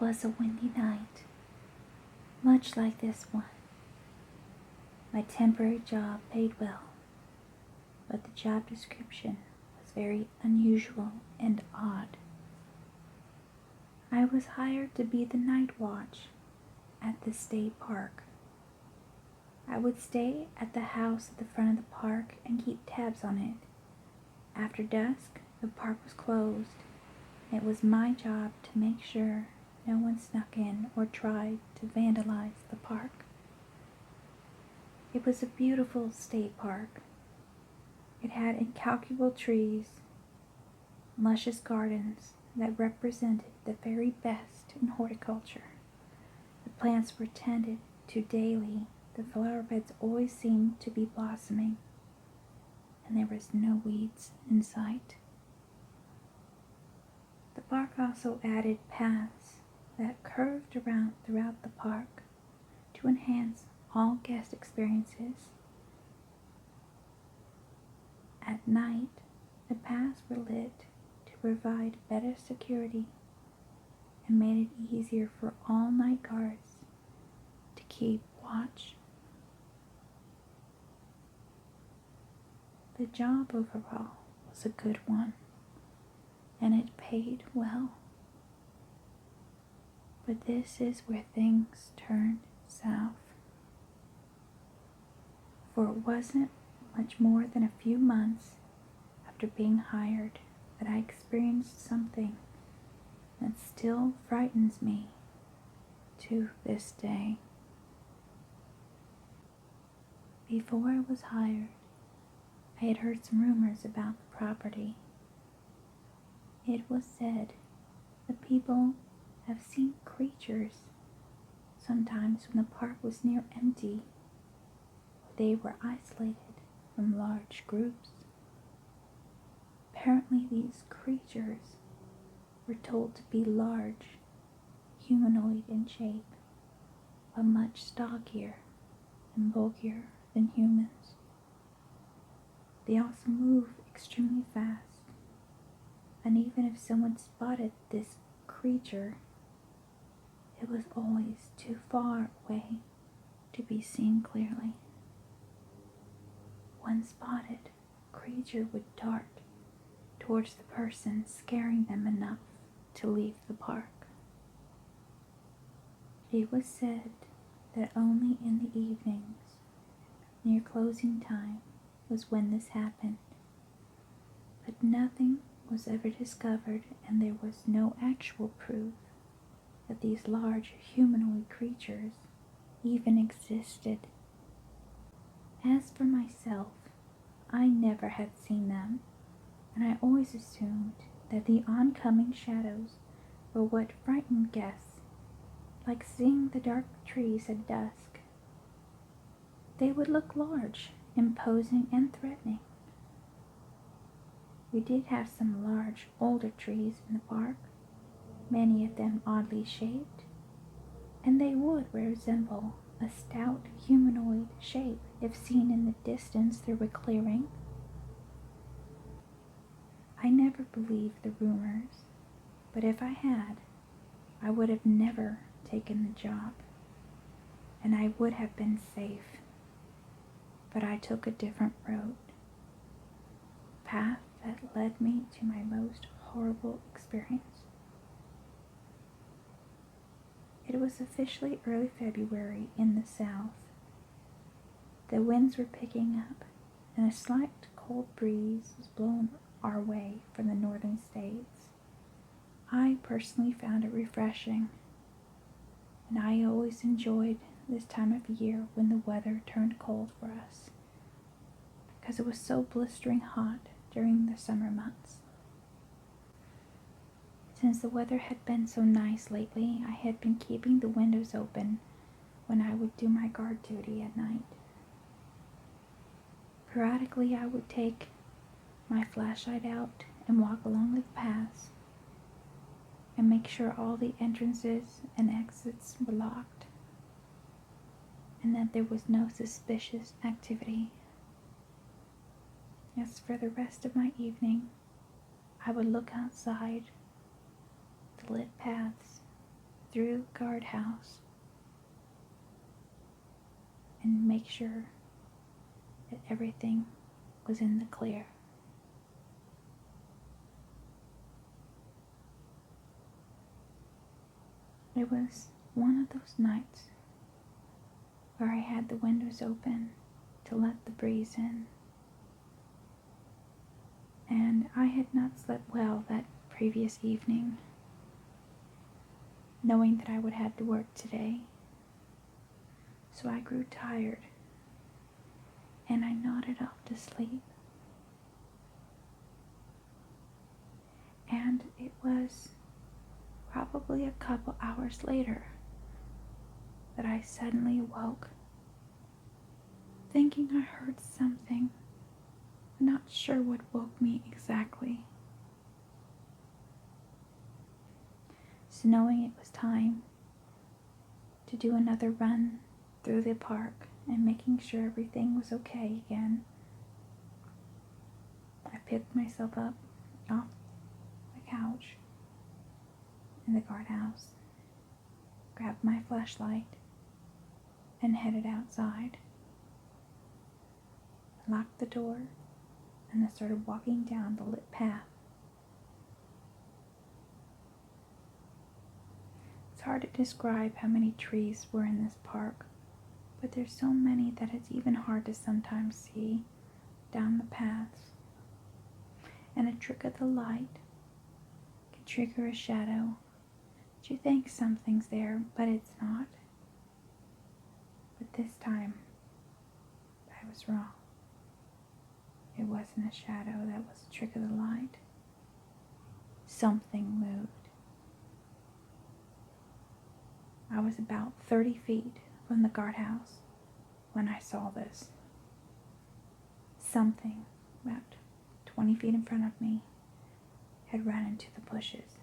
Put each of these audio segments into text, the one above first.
was a windy night, much like this one. My temporary job paid well, but the job description was very unusual and odd. I was hired to be the night watch at the state park. I would stay at the house at the front of the park and keep tabs on it. After dusk, the park was closed. It was my job to make sure no one snuck in or tried to vandalize the park. It was a beautiful state park. It had incalculable trees, luscious gardens that represented the very best in horticulture. The plants were tended to daily. The flower beds always seemed to be blossoming, and there was no weeds in sight. The park also added paths that curved around throughout the park to enhance all guest experiences. At night, the paths were lit to provide better security and made it easier for all night guards to keep watch. The job overall was a good one, and it paid well. But this is where things turned south. For it wasn't much more than a few months after being hired that I experienced something that still frightens me to this day. Before I was hired, I had heard some rumors about the property. It was said that people have seen creatures sometimes when the park was near empty, or they were isolated from large groups. Apparently these creatures were told to be large, humanoid in shape, but much stockier and bulkier than humans. They also move extremely fast, and even if someone spotted this creature, it was always too far away to be seen clearly. When spotted, the creature would dart towards the person, scaring them enough to leave the park. It was said that only in the evenings, near closing time, was when this happened, but nothing was ever discovered, and there was no actual proof that these large humanoid creatures even existed. As for myself, I never had seen them, and I always assumed that the oncoming shadows were what frightened guests, like seeing the dark trees at dusk. They would look large, imposing and threatening. We did have some large, older trees in the park, many of them oddly shaped, and they would resemble a stout humanoid shape if seen in the distance through a clearing. I never believed the rumors, but if I had, I would have never taken the job, and I would have been safe. But I took a different road, a path that led me to my most horrible experience. It was officially early February in the South. The winds were picking up, and a slight cold breeze was blowing our way from the northern states. I personally found it refreshing, and I always enjoyed this time of year when the weather turned cold for us, because it was so blistering hot during the summer months. Since the weather had been so nice lately, I had been keeping the windows open when I would do my guard duty at night. Periodically, I would take my flashlight out and walk along the paths and make sure all the entrances and exits were locked, and that there was no suspicious activity. As for the rest of my evening, I would look outside the lit paths through the guardhouse and make sure that everything was in the clear. It was one of those nights where I had the windows open to let the breeze in, and I had not slept well that previous evening, knowing that I would have to work today. So I grew tired and I nodded off to sleep. And it was probably a couple hours later that I suddenly awoke, thinking I heard something, but not sure what woke me exactly. So knowing it was time to do another run through the park and making sure everything was okay again, I picked myself up off the couch in the guardhouse, grabbed my flashlight, and headed outside. I locked the door and I started walking down the lit path. It's hard to describe how many trees were in this park, but there's so many that it's even hard to sometimes see down the paths. And a trick of the light can trigger a shadow. You think something's there, but it's not. But this time, I was wrong. It wasn't a shadow, that was a trick of the light. Something moved. I was about 30 feet from the guardhouse when I saw this. Something, about 20 feet in front of me, had run into the bushes.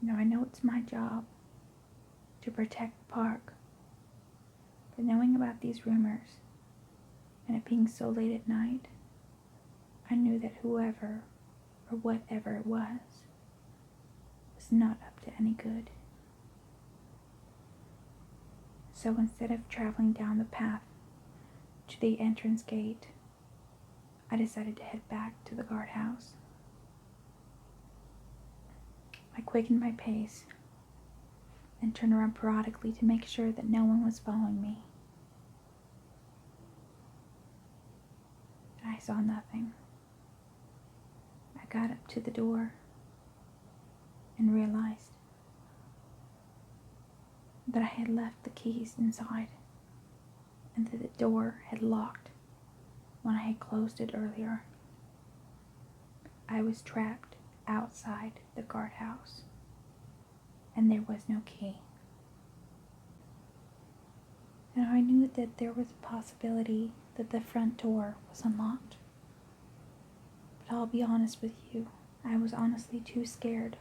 Now I know it's my job to protect the park, but knowing about these rumors and it being so late at night, I knew that whoever or whatever it was not up to any good. So instead of traveling down the path to the entrance gate, I decided to head back to the guardhouse. I quickened my pace and turned around periodically to make sure that no one was following me. I saw nothing. I got up to the door and realized that I had left the keys inside and that the door had locked when I had closed it earlier. I was trapped outside the guardhouse and there was no key. Now I knew that there was a possibility that the front door was unlocked, but I'll be honest with you, I was honestly too scared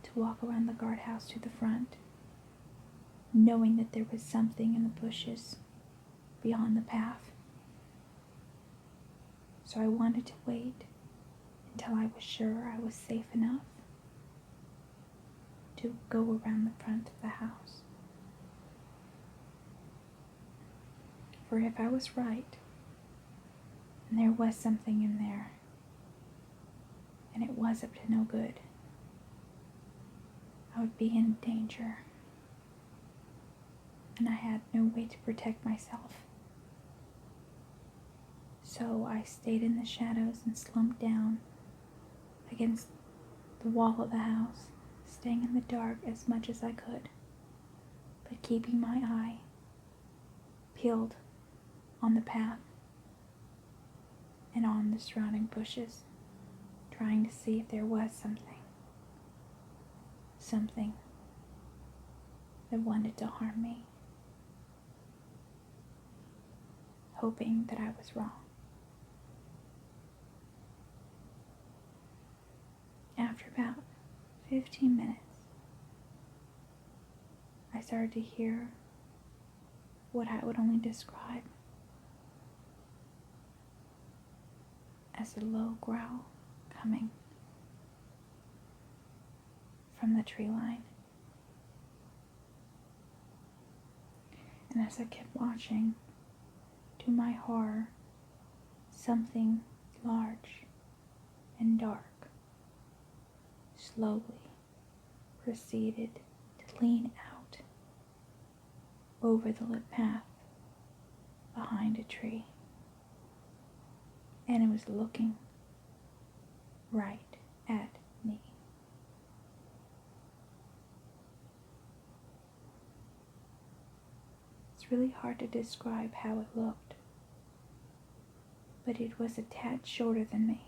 to walk around the guardhouse to the front, knowing that there was something in the bushes beyond the path. So I wanted to wait until I was sure I was safe enough to go around the front of the house. For if I was right, and there was something in there, and it was up to no good, I would be in danger, and I had no way to protect myself. So I stayed in the shadows and slumped down against the wall of the house, staying in the dark as much as I could, but keeping my eye peeled on the path and on the surrounding bushes, trying to see if there was something that wanted to harm me, hoping that I was wrong. After about 15 minutes, I started to hear what I would only describe as a low growl coming from the tree line. And as I kept watching, to my horror, something large and dark slowly proceeded to lean out over the lit path behind a tree. And it was looking right at me. It's really hard to describe how it looked, but it was a tad shorter than me.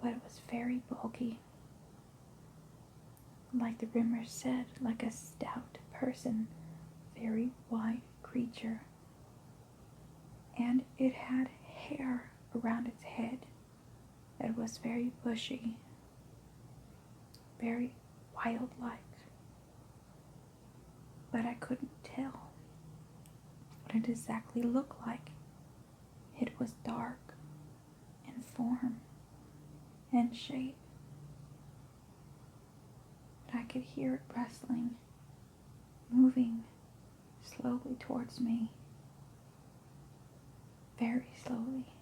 But it was very bulky. Like the rumors said, like a stout person, very white creature. And it had hair around its head that was very bushy, very wild-like. But I couldn't tell what it exactly looked like. It was dark in form and shape. But I could hear it wrestling, moving slowly towards me, very slowly,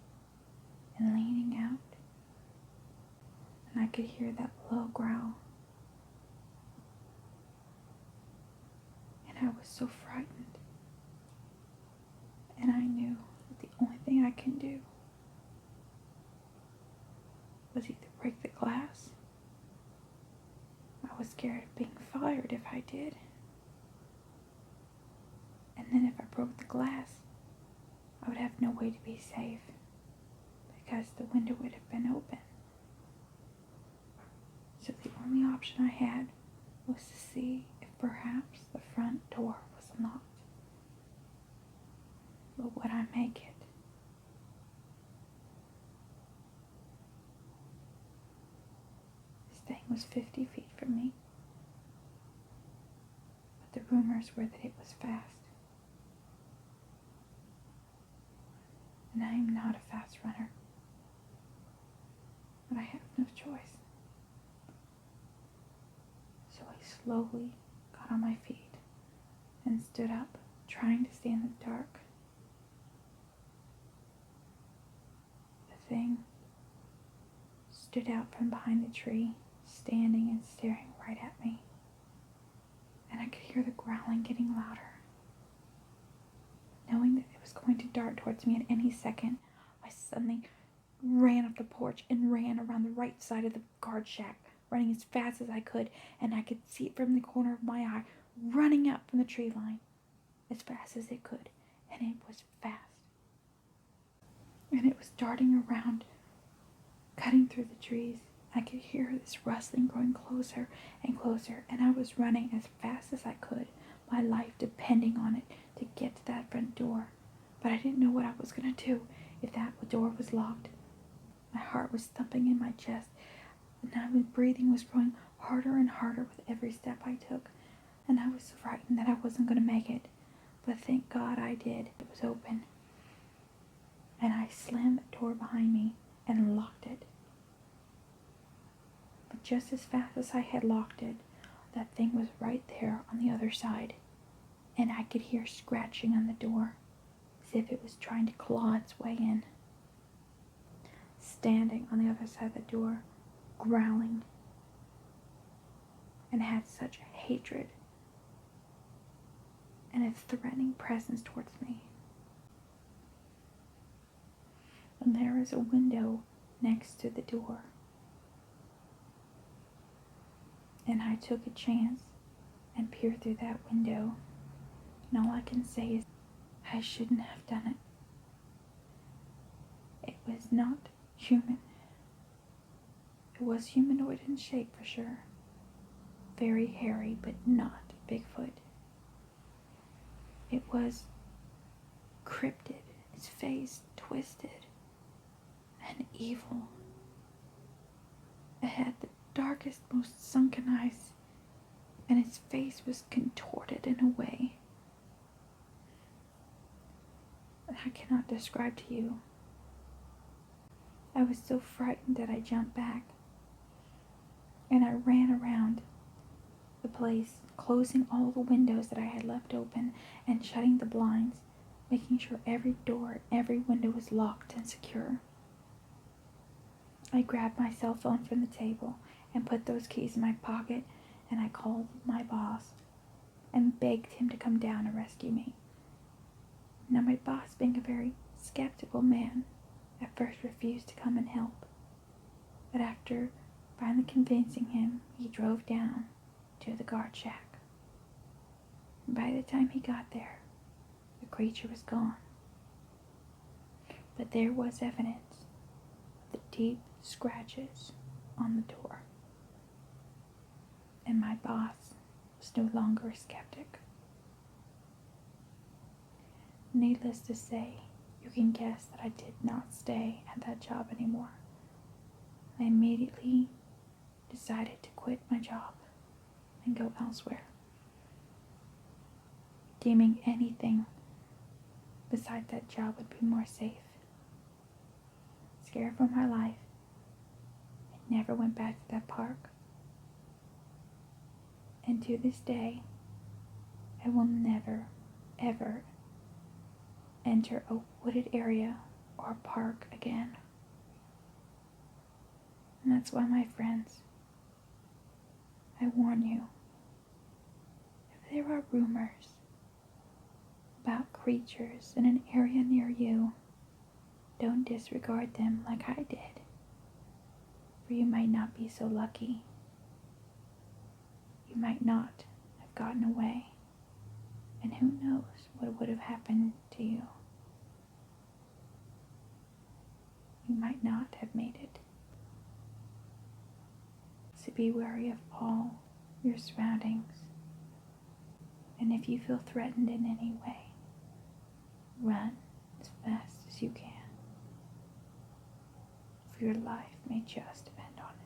and leaning out. And I could hear that low growl. And I was so frightened. And I knew that the only thing I can do was either break the glass. I was scared of being fired if I did. And then if I broke the glass, I would have no way to be safe because the window would have been open. So the only option I had was to see if perhaps the front door was unlocked. But would I make it? This thing was 50 feet from me. But the rumors were that it was fast. And I am not a fast runner. But I have no choice. So I slowly got on my feet and stood up, trying to stay in the dark. The thing stood out from behind the tree, standing and staring right at me. And I could hear the growling getting louder. Knowing that it was going to dart towards me at any second, I suddenly ran up the porch and ran around the right side of the guard shack, running as fast as I could, and I could see it from the corner of my eye, running out from the tree line as fast as it could, and it was fast. And it was darting around, cutting through the trees. I could hear this rustling growing closer and closer, and I was running as fast as I could, my life depending on it, to get to that front door. But I didn't know what I was going to do if that door was locked. My heart was thumping in my chest, and my breathing was growing harder and harder with every step I took, and I was frightened that I wasn't going to make it. But thank God I did. It was open, and I slammed the door behind me and locked it. But just as fast as I had locked it, that thing was right there on the other side, and I could hear scratching on the door, as if it was trying to claw its way in. Standing on the other side of the door, growling, and had such hatred and a threatening presence towards me. And there is a window next to the door. And I took a chance and peered through that window. And all I can say is I shouldn't have done it. It was not human. It was humanoid in shape for sure. Very hairy, but not Bigfoot. It was cryptid, its face twisted and evil. It had the darkest, most sunken eyes, and its face was contorted in a way that I cannot describe to you. I was so frightened that I jumped back, and I ran around the place, closing all the windows that I had left open and shutting the blinds, making sure every door, every window was locked and secure. I grabbed my cell phone from the table and put those keys in my pocket, and I called my boss and begged him to come down and rescue me. Now, my boss, being a very skeptical man, at first refused to come and help, but after finally convincing him, he drove down to the guard shack. And by the time he got there, the creature was gone. But there was evidence of the deep scratches on the door. And my boss was no longer a skeptic. Needless to say, you can guess that I did not stay at that job anymore. I immediately decided to quit my job and go elsewhere, deeming anything besides that job would be more safe. Scared for my life, I never went back to that park. And to this day, I will never, ever enter a wooded area or park again. And that's why, my friends, I warn you, if there are rumors about creatures in an area near you, don't disregard them like I did, for you might not be so lucky. You might not have gotten away, and who knows what would have happened to you. You might not have made it. So be wary of all your surroundings, and if you feel threatened in any way, run as fast as you can, for your life may just depend on it.